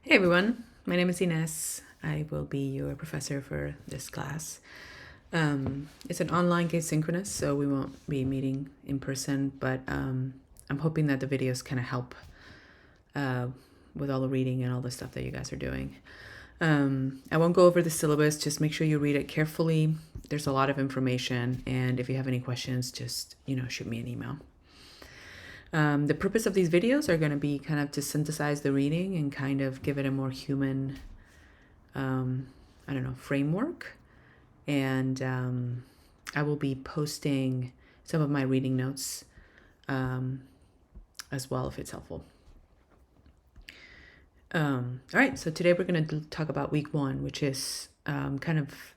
Hey everyone, my name is Ines. I will be your professor for this class. It's an online asynchronous, so we won't be meeting in person, but I'm hoping that the videos kind of help uh, with all the reading and all the stuff that you guys are doing. I won't go over the syllabus, just make sure you read it carefully. There's a lot of information, and if you have any questions, just, shoot me an email. The purpose of these videos are going to be kind of to synthesize the reading and kind of give it a more human, framework. And I will be posting some of my reading notes as well if it's helpful. All right, so today we're going to talk about week 1, which is kind of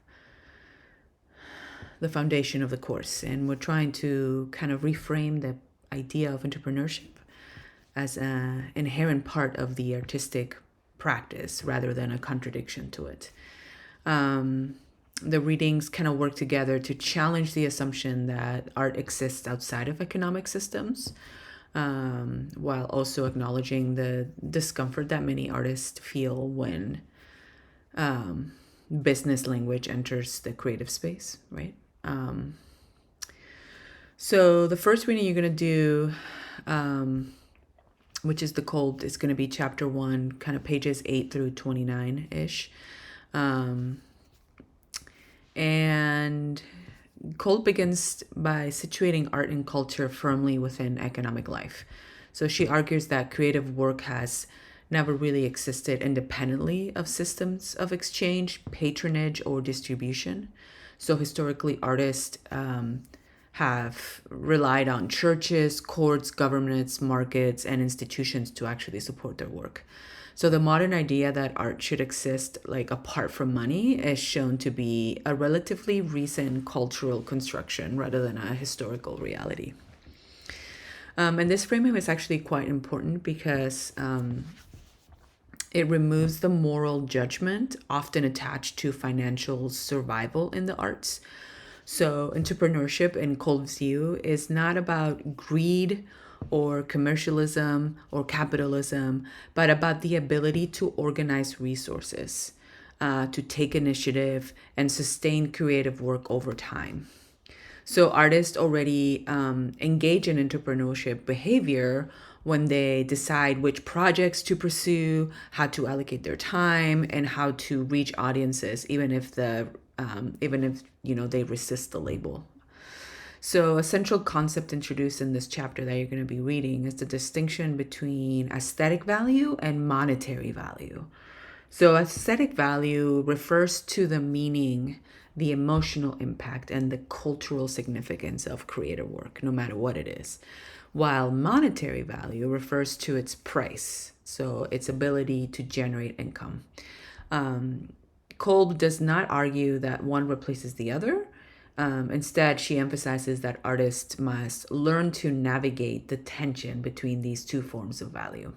the foundation of the course. And we're trying to kind of reframe the idea of entrepreneurship as an inherent part of the artistic practice rather than a contradiction to it. The readings kind of work together to challenge the assumption that art exists outside of economic systems, while also acknowledging the discomfort that many artists feel when business language enters the creative space, right? So the first reading you're going to do, which is the Kolb, is going to be chapter 1, kind of pages 8 through 29-ish. And Kolb begins by situating art and culture firmly within economic life. So she argues that creative work has never really existed independently of systems of exchange, patronage, or distribution. So historically, artists have relied on churches, courts, governments, markets, and institutions to actually support their work. So the modern idea that art should exist like apart from money is shown to be a relatively recent cultural construction rather than a historical reality. And this framing is actually quite important because it removes the moral judgment often attached to financial survival in the arts. So entrepreneurship in Kolb's view is not about greed or commercialism or capitalism, but about the ability to organize resources, to take initiative and sustain creative work over time. So artists already engage in entrepreneurship behavior when they decide which projects to pursue, how to allocate their time, and how to reach audiences, even if they resist the label. So a central concept introduced in this chapter that you're going to be reading is the distinction between aesthetic value and monetary value. So aesthetic value refers to the meaning, the emotional impact, and the cultural significance of creative work, no matter what it is. While monetary value refers to its price, so its ability to generate income. Kolb does not argue that one replaces the other. Instead, she emphasizes that artists must learn to navigate the tension between these two forms of value.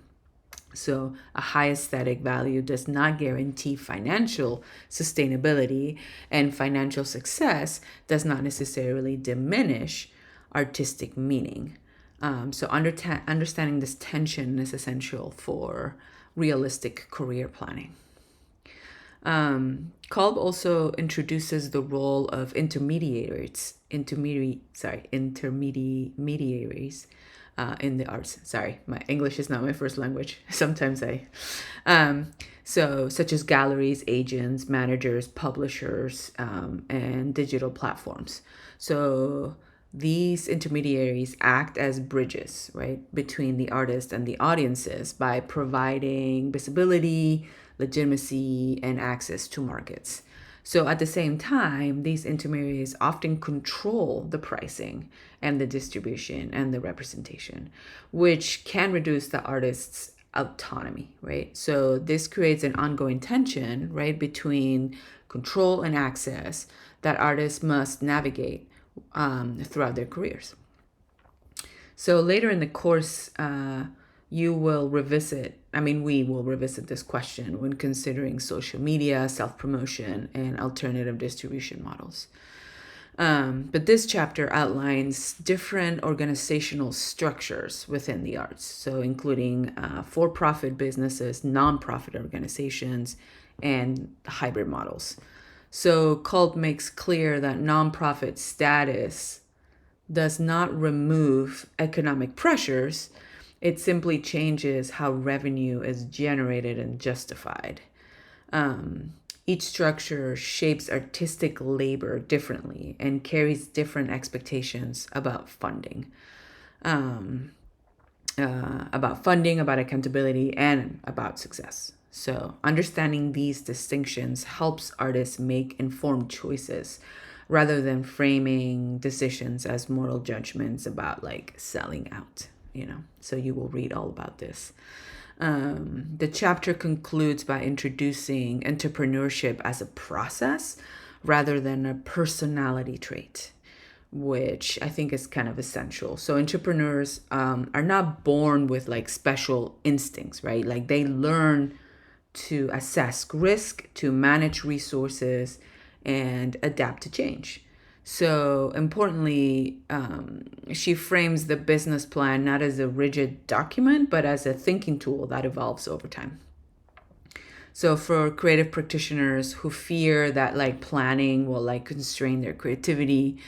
So, a high aesthetic value does not guarantee financial sustainability, and financial success does not necessarily diminish artistic meaning. So, understanding this tension is essential for realistic career planning. Kolb also introduces the role of intermediaries in the arts. Sorry, my English is not my first language. Sometimes such as galleries, agents, managers, publishers, and digital platforms. So these intermediaries act as bridges, right, between the artist and the audiences by providing visibility, legitimacy, and access to markets. So at the same time, these intermediaries often control the pricing and the distribution and the representation, which can reduce the artist's autonomy, right? So this creates an ongoing tension, right, between control and access that artists must navigate throughout their careers. So later in the course, we will revisit this question when considering social media, self-promotion, and alternative distribution models. But this chapter outlines different organizational structures within the arts, so including for-profit businesses, non-profit organizations, and hybrid models. So Kolb makes clear that nonprofit status does not remove economic pressures. It simply changes how revenue is generated and justified. Each structure shapes artistic labor differently and carries different expectations about funding. About accountability, and about success. So, understanding these distinctions helps artists make informed choices rather than framing decisions as moral judgments about like selling out, So, you will read all about this. The chapter concludes by introducing entrepreneurship as a process rather than a personality trait, which I think is kind of essential. So entrepreneurs are not born with like special instincts, right? Like they learn to assess risk, to manage resources, and adapt to change. So importantly, she frames the business plan not as a rigid document, but as a thinking tool that evolves over time. So for creative practitioners who fear that like planning will like constrain their creativity,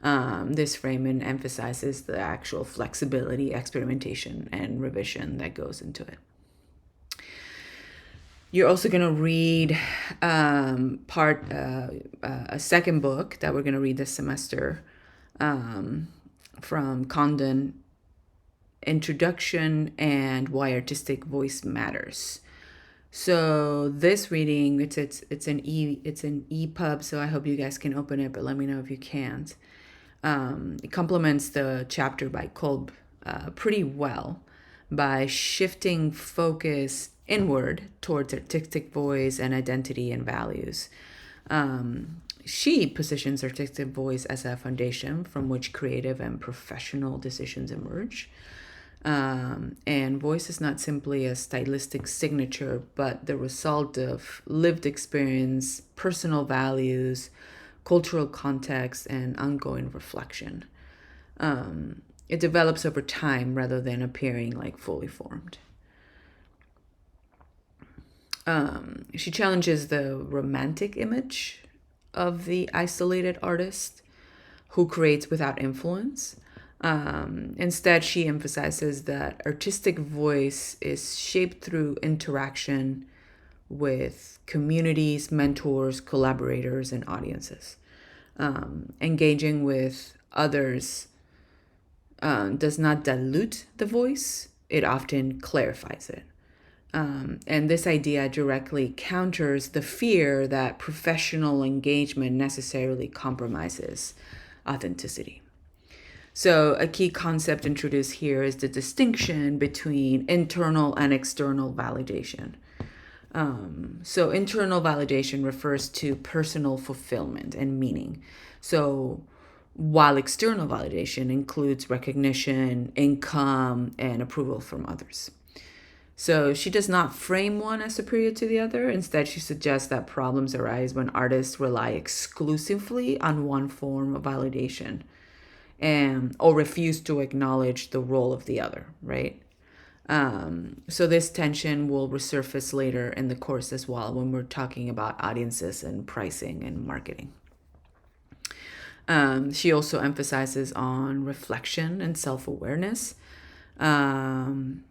this framing emphasizes the actual flexibility, experimentation, and revision that goes into it. You're also going to read a second book that we're going to read this semester from Congdon, Introduction and Why Artistic Voice Matters. So this reading, it's an EPUB, so I hope you guys can open it, but let me know if you can't. It complements the chapter by Kolb pretty well by shifting focus inward towards artistic voice and identity and values. She positions artistic voice as a foundation from which creative and professional decisions emerge. And voice is not simply a stylistic signature, but the result of lived experience, personal values, cultural context, and ongoing reflection. It develops over time rather than appearing like fully formed. She challenges the romantic image of the isolated artist who creates without influence. Instead, she emphasizes that artistic voice is shaped through interaction with communities, mentors, collaborators, and audiences. Engaging with others does not dilute the voice, it often clarifies it. And this idea directly counters the fear that professional engagement necessarily compromises authenticity. So a key concept introduced here is the distinction between internal and external validation. So internal validation refers to personal fulfillment and meaning. So while external validation includes recognition, income, and approval from others. So she does not frame one as superior to the other. Instead, she suggests that problems arise when artists rely exclusively on one form of validation or refuse to acknowledge the role of the other, right? So this tension will resurface later in the course as well when we're talking about audiences and pricing and marketing. She also emphasizes on reflection and self-awareness and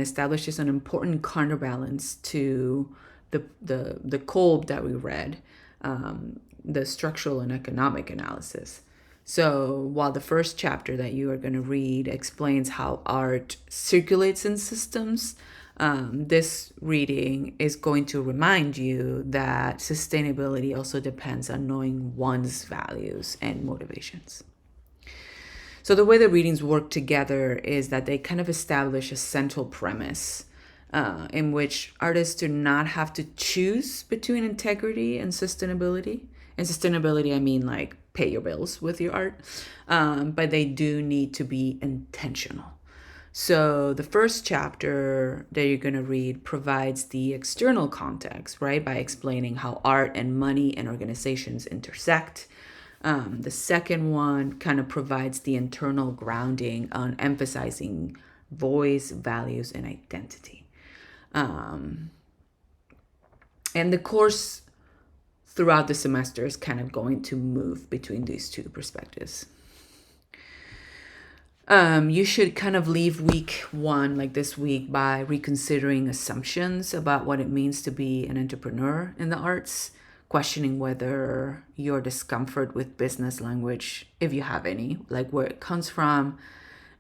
establishes an important counterbalance to the Kolb that we read, the structural and economic analysis. So while the first chapter that you are going to read explains how art circulates in systems, this reading is going to remind you that sustainability also depends on knowing one's values and motivations. So the way the readings work together is that they kind of establish a central premise in which artists do not have to choose between integrity and sustainability. And sustainability, I mean like pay your bills with your art, but they do need to be intentional. So the first chapter that you're going to read provides the external context, right, by explaining how art and money and organizations intersect. The second one kind of provides the internal grounding on emphasizing voice, values, and identity. And the course throughout the semester is kind of going to move between these two perspectives. You should kind of leave week one, like this week, by reconsidering assumptions about what it means to be an entrepreneur in the arts, questioning whether your discomfort with business language, if you have any, like where it comes from,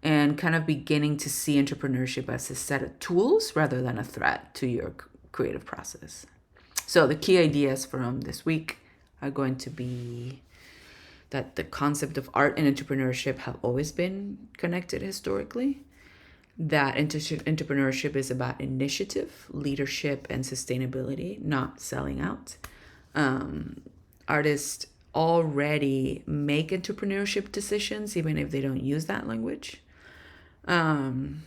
and kind of beginning to see entrepreneurship as a set of tools rather than a threat to your creative process. So the key ideas from this week are going to be that the concept of art and entrepreneurship have always been connected historically, that entrepreneurship is about initiative, leadership, and sustainability, not selling out. Artists already make entrepreneurship decisions, even if they don't use that language. Other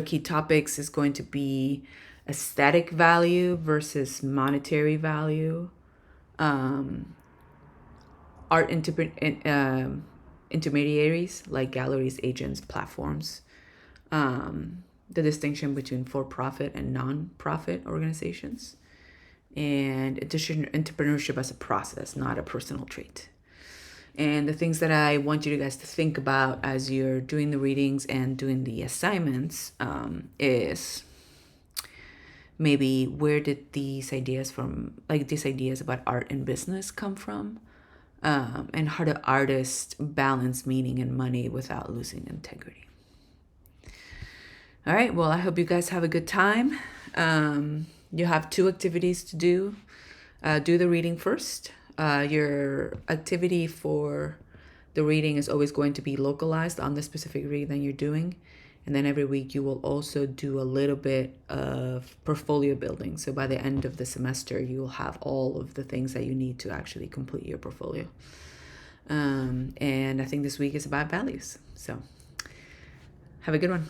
key topics is going to be aesthetic value versus monetary value, art intermediaries like galleries, agents, platforms, the distinction between for-profit and non-profit organizations, and entrepreneurship as a process, not a personal trait. And the things that I want you guys to think about as you're doing the readings and doing the assignments is maybe where did these ideas about art and business come from? And how do artists balance meaning and money without losing integrity? All right, well, I hope you guys have a good time. You have 2 activities to do. Do the reading first. Your activity for the reading is always going to be localized on the specific reading that you're doing. And then every week you will also do a little bit of portfolio building. So by the end of the semester, you will have all of the things that you need to actually complete your portfolio. And I think this week is about values. So have a good one.